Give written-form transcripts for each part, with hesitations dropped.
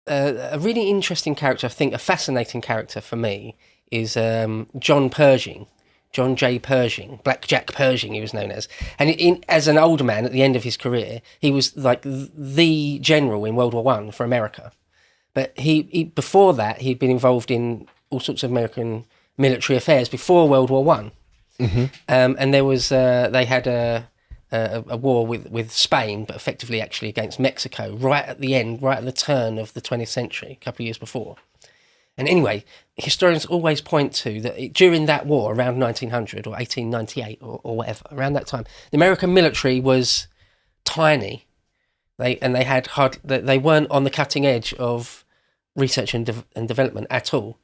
a really interesting character, I think a fascinating character for me, is John Pershing. John J. Pershing, Black Jack Pershing, he was known as. And as an older man at the end of his career, he was like the general in World War One for America. But he before that, he'd been involved in all sorts of American military affairs before World War One. Mm-hmm. And there was they had a war with Spain, but effectively actually against Mexico, right at the end, right at the turn of the 20th century, a couple of years before. And anyway, historians always point to that during that war, around 1900 or 1898 or whatever, around that time, the American military was tiny. They weren't on the cutting edge of research and development at all.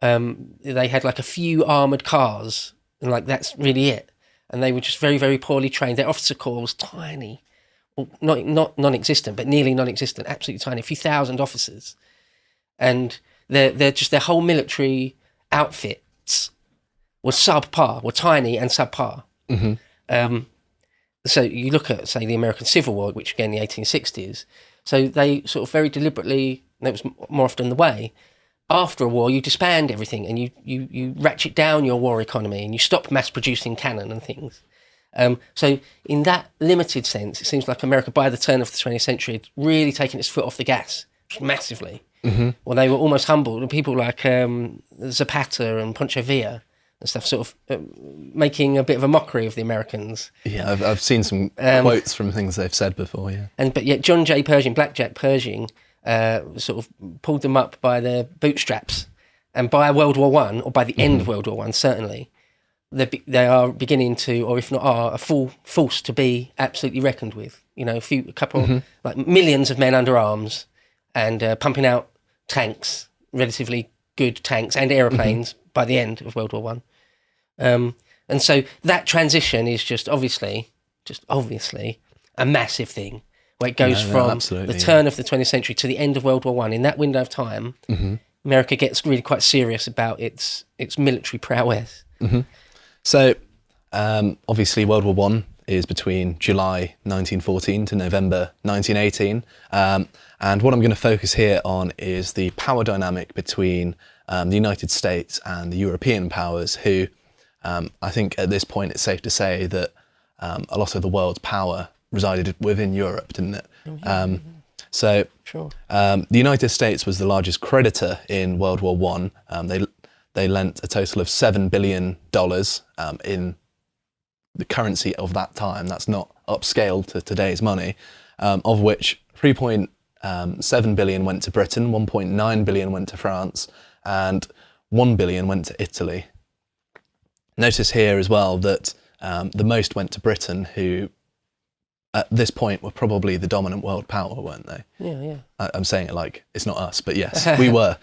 They had like a few armoured cars, and like that's really it. And they were just very, very poorly trained. Their officer corps was tiny, well, not non-existent, but nearly non-existent, absolutely tiny, a few thousand officers. And their whole military outfits were subpar, were tiny and subpar. Mm-hmm. So you look at, say, the American Civil War, which again, the 1860s. So they sort of very deliberately, that was more often the way, after a war, you disband everything and you ratchet down your war economy and you stop mass producing cannon and things. So in that limited sense, it seems like America, by the turn of the 20th century, had really taken its foot off the gas massively. Mm-hmm. Well, they were almost humbled. People like Zapata and Pancho Villa and stuff, sort of making a bit of a mockery of the Americans. Yeah, I've seen some quotes from things they've said before. Yeah, but yet John J. Pershing, Black Jack Pershing, sort of pulled them up by their bootstraps, and by World War One, or by the end of World War One, certainly, they are beginning to, or if not are, a full force to be absolutely reckoned with. You know, a couple, like millions of men under arms, and pumping out tanks, relatively good tanks and aeroplanes by the end of World War One. And so that transition is just obviously a massive thing, where it goes from the turn of the 20th century to the end of World War One. In that window of time, America gets really quite serious about its military prowess. Mm-hmm. So obviously World War One is between July 1914 to November 1918. And what I'm going to focus here on is the power dynamic between the United States and the European powers, who I think at this point it's safe to say that a lot of the world's power resided within Europe, didn't it? So Sure. The United States was the largest creditor in World War One. They lent a total of $7 billion in the currency of that time. That's not upscaled to today's money, of which 3.7 billion went to Britain, 1.9 billion went to France, and 1 billion went to Italy. Notice here as well that the most went to Britain, who at this point were probably the dominant world power, weren't they? Yeah. I'm saying it like it's not us, but yes, we were.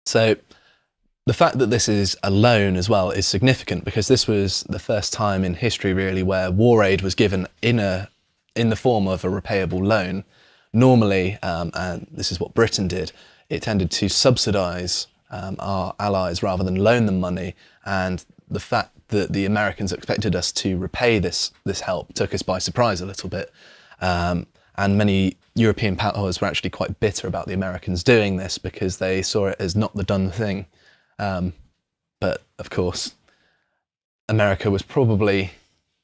So the fact that this is a loan as well is significant, because this was the first time in history really where war aid was given in the form of a repayable loan. Normally, and this is what Britain did, it tended to subsidise our allies rather than loan them money, and the fact that the Americans expected us to repay this help took us by surprise a little bit. And many European powers were actually quite bitter about the Americans doing this, because they saw it as not the done thing. But of course, America was probably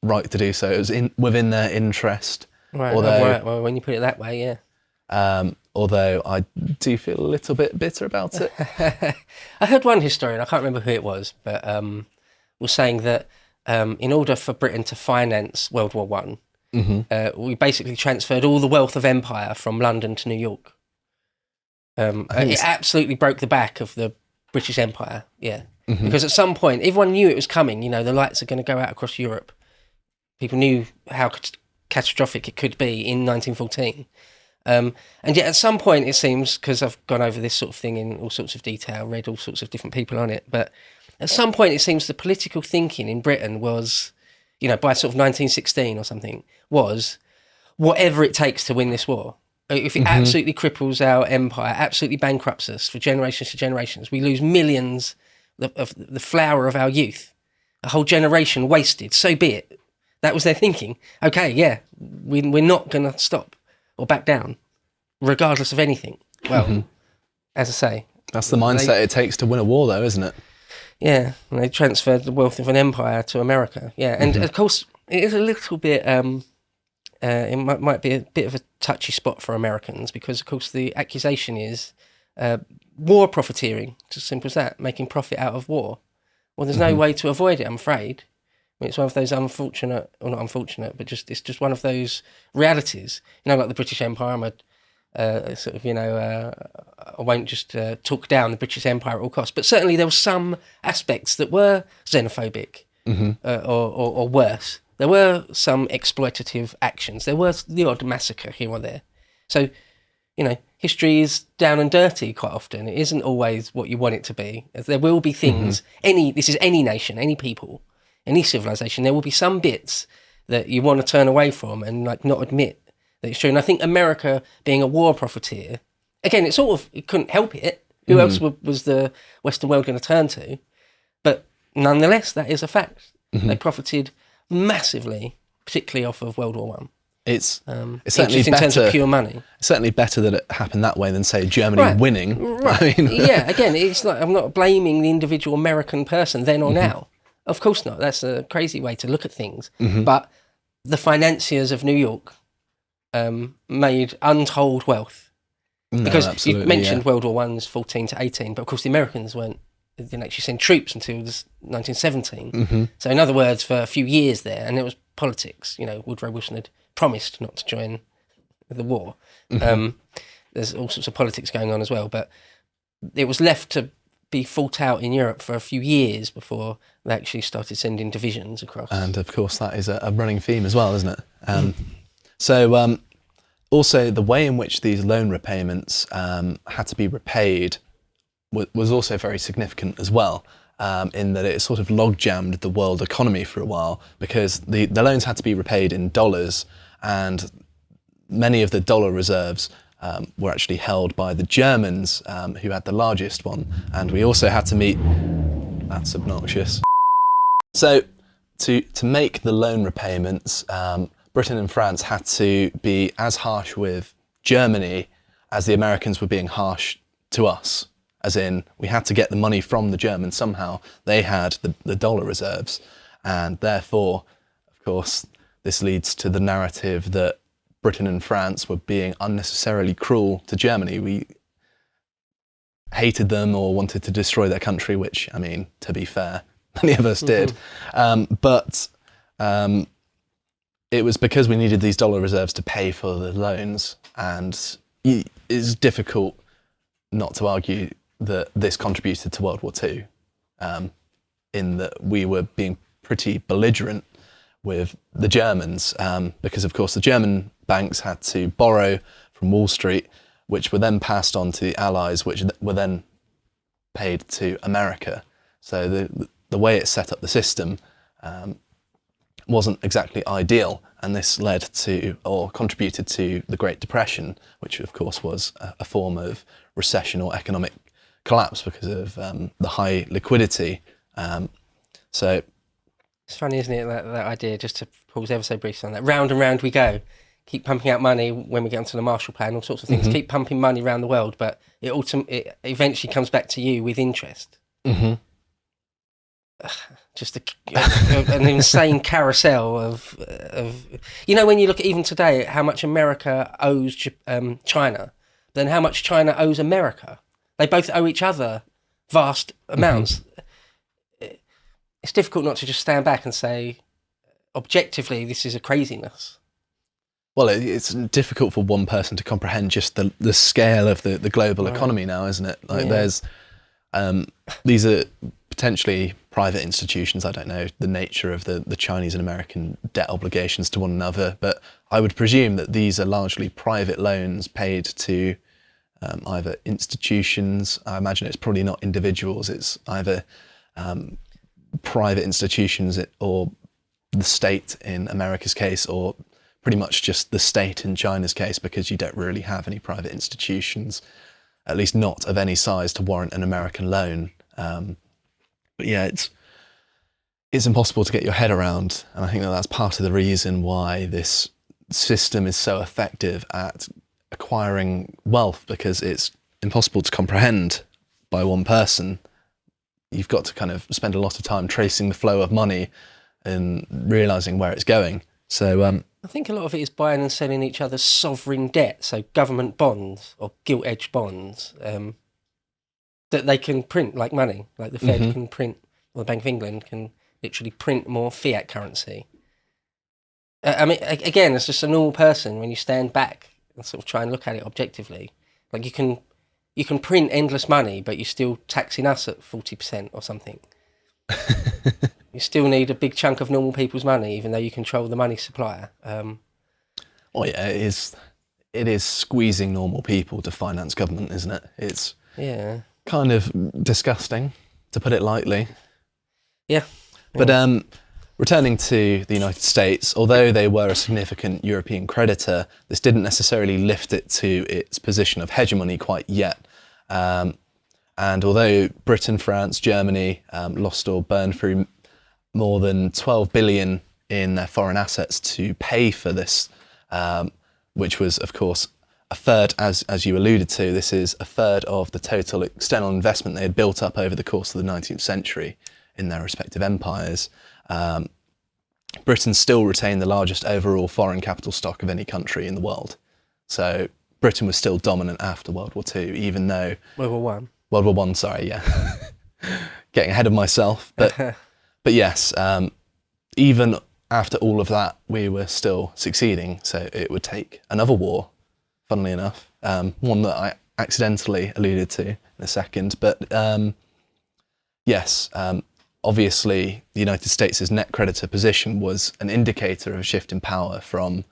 right to do so. It was within their interest. Right. Although, Well, when you put it that way, yeah. Although I do feel a little bit bitter about it. I heard one historian, I can't remember who it was, but was saying that in order for Britain to finance World War One, we basically transferred all the wealth of empire from London to New York. It absolutely broke the back of the British Empire, yeah. Because at some point, everyone knew it was coming. You know, the lights are going to go out across Europe. People knew how catastrophic it could be in 1914. And yet at some point, it seems, because I've gone over this sort of thing in all sorts of detail, read all sorts of different people on it, but at some point, it seems the political thinking in Britain was, you know, by sort of 1916 or something, was whatever it takes to win this war. If it absolutely cripples our empire, absolutely bankrupts us for generations to generations, we lose millions of the flower of our youth, a whole generation wasted, so be it. That was their thinking. Okay, yeah, we're not going to stop or back down, regardless of anything. Well, as I say, that's the mindset it takes to win a war, though, isn't it? Yeah, and they transferred the wealth of an empire to America. Yeah, and of course, it is a little bit. It might be a bit of a touchy spot for Americans because, of course, the accusation is war profiteering. It's as simple as that, making profit out of war. Well, there's no way to avoid it, I'm afraid. I mean, it's one of those unfortunate, or not unfortunate, but it's just one of those realities. You know, like the British Empire. I'm a sort of, I won't just talk down the British Empire at all costs, but certainly there were some aspects that were xenophobic or worse. There were some exploitative actions. There was the odd massacre here or there. So, history is down and dirty quite often. It isn't always what you want it to be. There will be things, this is any nation, any people, any civilization, there will be some bits that you want to turn away from and not admit that it's true. And I think America being a war profiteer, again, it couldn't help it. Who else was the Western world going to turn to? But nonetheless, that is a fact. They profited massively, particularly off of World War One. It's certainly better in terms of pure money. It's certainly better that it happened that way than, say, Germany winning. Right. I mean, yeah, again, it's like I'm not blaming the individual American person then or now. Of course not. That's a crazy way to look at things. But the financiers of New York made untold wealth. Because you mentioned World War One's 14 to 18, but of course the Americans didn't actually send troops until 1917. So in other words, for a few years there, and it was politics. Woodrow Wilson had promised not to join the war. There's all sorts of politics going on as well, but it was left to be fought out in Europe for a few years before they actually started sending divisions across. And of course, that is a running theme as well, isn't it? Also, the way in which these loan repayments had to be repaid was also very significant as well, in that it sort of log-jammed the world economy for a while because the loans had to be repaid in dollars, and many of the dollar reserves were actually held by the Germans, who had the largest one, and we also had to meet... That's obnoxious. So, to make the loan repayments, Britain and France had to be as harsh with Germany as the Americans were being harsh to us. As in, we had to get the money from the Germans somehow. They had the dollar reserves. And therefore, of course, this leads to the narrative that Britain and France were being unnecessarily cruel to Germany. We hated them or wanted to destroy their country, which, I mean, to be fair, many of us did. But it was because we needed these dollar reserves to pay for the loans. And it's difficult not to argue that this contributed to World War II, in that we were being pretty belligerent with the Germans, because of course the German banks had to borrow from Wall Street, which were then passed on to the Allies, which were then paid to America. So the way it set up the system wasn't exactly ideal, and this led to, or contributed to, the Great Depression, which of course was a form of recession or economic collapse because of the high liquidity. So it's funny, isn't it, that idea, just to pause ever so briefly on that, round and round we go. Keep pumping out money when we get onto the Marshall Plan, all sorts of things. Keep pumping money around the world, but it eventually comes back to you with interest. Just an insane carousel of when you look at even today how much America owes China, then how much China owes America. They both owe each other vast amounts. It's difficult not to just stand back and say, objectively, this is a craziness. Well, it's difficult for one person to comprehend just the scale of the global economy now, isn't it? There's these are potentially private institutions. I don't know the nature of the Chinese and American debt obligations to one another, but I would presume that these are largely private loans paid to either institutions. I imagine it's probably not individuals. It's either private institutions or the state in America's case, or pretty much just the state in China's case, because you don't really have any private institutions, at least not of any size, to warrant an American loan. But yeah, it's impossible to get your head around, and I think that's part of the reason why this system is so effective at acquiring wealth because it's impossible to comprehend by one person. You've got to kind of spend a lot of time tracing the flow of money and realising where it's going. So I think a lot of it is buying and selling each other's sovereign debt, so government bonds or gilt-edged bonds that they can print like money, like the Fed can print, or the Bank of England can literally print more fiat currency. I mean, again, as just a normal person, when you stand back and sort of try and look at it objectively, like you can print endless money, but you're still taxing us at 40% or something. You still need a big chunk of normal people's money, even though you control the money supplier. Oh yeah, it is squeezing normal people to finance government, isn't it? It's kind of disgusting, to put it lightly. Yeah. But returning to the United States, although they were a significant European creditor, this didn't necessarily lift it to its position of hegemony quite yet. And although Britain, France, Germany lost or burned through more than 12 billion in their foreign assets to pay for this, which was, of course, a third, as you alluded to, this is a third of the total external investment they had built up over the course of the 19th century in their respective empires. Britain still retained the largest overall foreign capital stock of any country in the world. So Britain was still dominant after World War II, even though... World War One. World War One, sorry, yeah. Getting ahead of myself. But yes, even after all of that, we were still succeeding. So it would take another war, funnily enough, one that I accidentally alluded to in a second. But yes, obviously the United States' net creditor position was an indicator of a shift in power from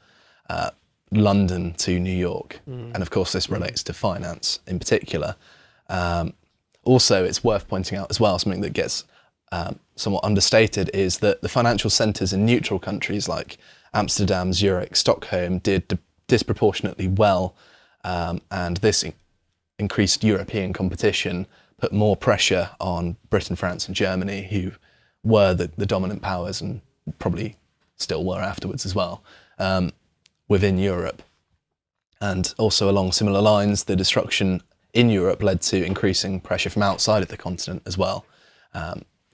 London to New York. And of course, this relates to finance in particular. Also, it's worth pointing out as well, something that gets somewhat understated is that the financial centres in neutral countries like Amsterdam, Zurich, Stockholm did disproportionately well, and this increased European competition put more pressure on Britain, France and Germany, who were the dominant powers and probably still were afterwards as well, within Europe. And also along similar lines, the destruction in Europe led to increasing pressure from outside of the continent as well.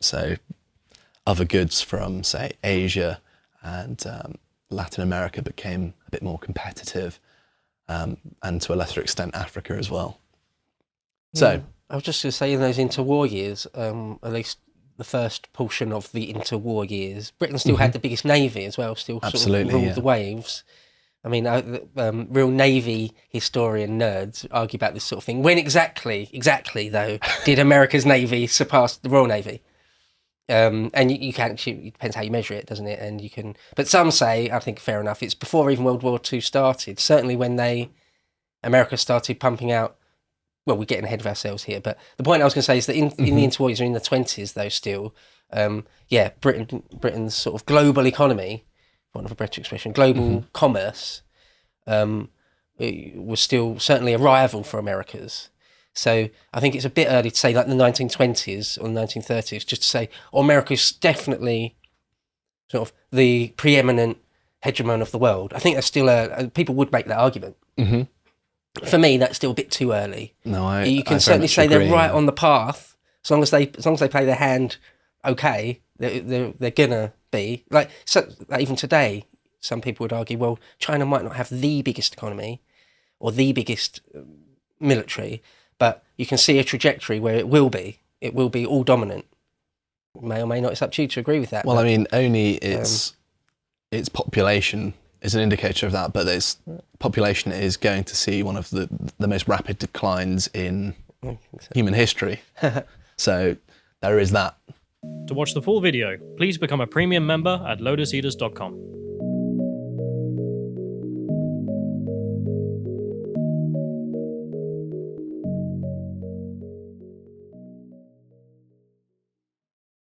So other goods from, say, Asia and Latin America became a bit more competitive, and to a lesser extent Africa as well. So I was just going to say, in those interwar years, at least the first portion of the interwar years, Britain still had the biggest navy as well, still Absolutely, sort of ruled the waves. I mean, real Navy historian nerds argue about this sort of thing. When exactly though, did America's Navy surpass the Royal Navy? And you can, it depends how you measure it, doesn't it? And you can, but some say, I think fair enough, it's before even World War II started. Certainly when America started pumping out, well, we're getting ahead of ourselves here, but the point I was going to say is that in the interwar years, or in the 20s though still, Britain's sort of global economy, for want of a better expression, global commerce, it was still certainly a rival for America's. So I think it's a bit early to say like the 1920s or the 1930s, just to say, America's definitely sort of the preeminent hegemon of the world. I think that's still people would make that argument. For me, that's still a bit too early. No, you can certainly say agree, they're right on the path, as long as they play their hand okay. They're gonna be like even today. Some people would argue, well, China might not have the biggest economy or the biggest military, but you can see a trajectory where it will be all dominant. May or may not. It's up to you to agree with that. Well, I mean, only its population is an indicator of that, but its population is going to see one of the most rapid declines in human history. So there is that. To watch the full video, please become a premium member at lotuseaters.com.